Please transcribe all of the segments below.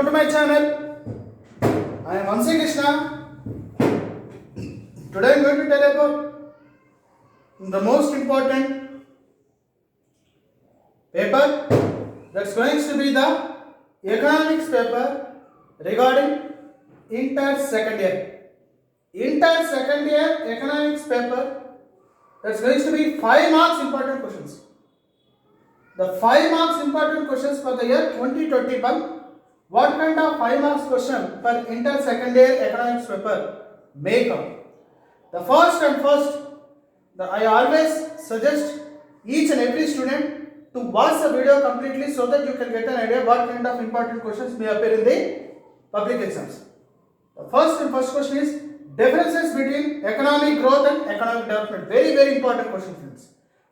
Welcome to my channel. I am Vansi Krishna. Today I am going to tell about the most important paper that's going to be the economics paper regarding inter second year. Inter second year economics paper that's going to be 5 marks important questions. The 5 marks important questions for the year 2021. What kind of 5 marks question for inter second year economics paper may come? The first, I always suggest each and every student to watch the video completely so that you can get an idea what kind of important questions may appear in the public exams. The first question is differences between economic growth and economic development. Very important question, friends.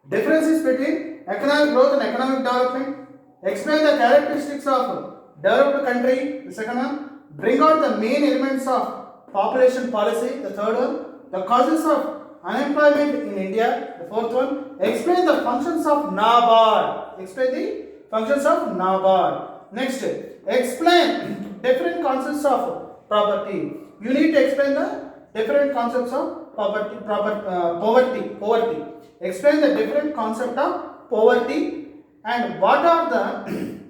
Differences between economic growth and economic development. Explain the characteristics of developed country. The second one. Bring out the main elements of population policy. The third one. The causes of unemployment in India. The fourth one. Explain the functions of NABARD. Explain the functions of NABARD. Next, explain different concepts of property. You need to explain the different concepts of poverty. Explain the different concept of poverty and what are the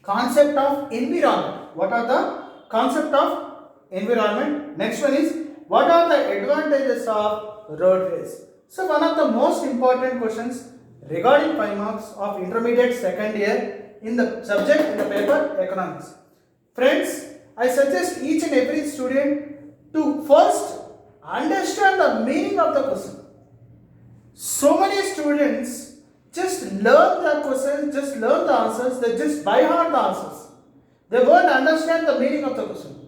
concept of environment. What are the concept of environment? Next one is what are the advantages of roadways? So one of the most important questions regarding 5 marks of intermediate second year in the subject in the paper economics. Friends, I suggest each and every student to first understand the meaning of the question. So many students just learn the questions, just learn the answers, they just by heart the answers. They won't understand the meaning of the question.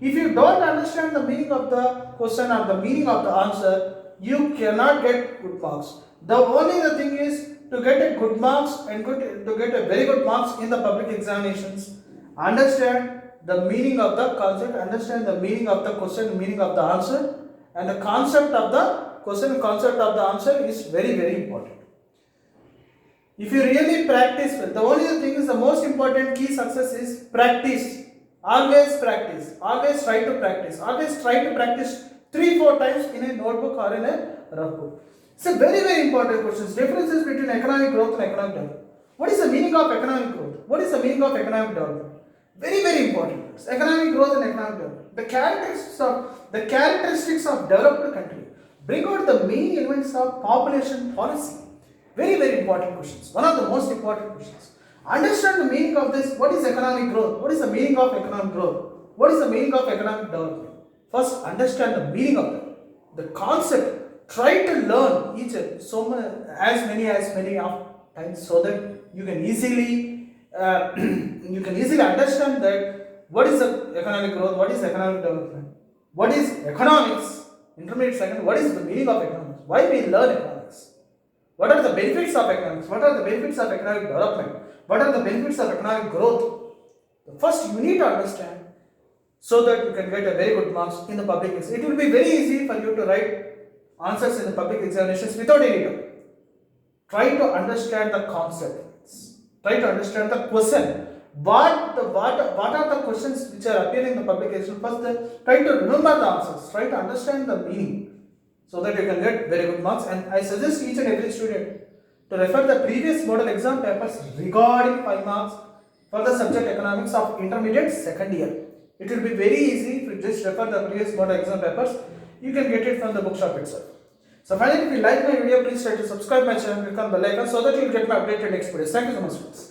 If you don't understand the meaning of the question or the meaning of the answer, you cannot get good marks. The only the thing is to get a good marks and to get a very good marks in the public examinations, understand the meaning of the concept, understand the meaning of the question, meaning of the answer, and the concept of the question, concept of the answer is very important. If you really practice well, the only thing is the most important key success is practice. Always practice. Always try to practice. Always try to practice 3-4 times in a notebook or in a rough book. It's a very important questions. Differences between economic growth and economic development. What is the meaning of economic growth? What is the meaning of economic development? Very important. Economic growth and economic development. The characteristics of developed country. Bring out the main elements of population policy. Very important questions. One of the most important questions. Understand the meaning of this. What is economic growth? What is the meaning of economic growth? What is the meaning of economic development? First, understand the meaning of the concept. Try to learn as many of times so that you can easily understand that what is the economic growth, what is economic development, what is economics, intermediate second, what is the meaning of economics, why we learn economics, what are the benefits of economics, what are the benefits of economic development, what are the benefits of economic growth. First you need to understand so that you can get a very good marks in the public exam. It will be very easy for you to write answers in the public examinations without any doubt. Try to understand the concepts. Try to understand the question. What are the questions which are appearing in the public exam? First, try to remember the answers. Try to understand the meaning so that you can get very good marks. And I suggest each and every student to refer the previous model exam papers regarding 5 marks for the subject economics of intermediate second year. It will be very easy if you just refer the previous model exam papers. You can get it from the bookshop itself. So finally, if you like my video, please try to subscribe my channel, click on the bell icon so that you will get my updated next videos. Thank you so much, friends.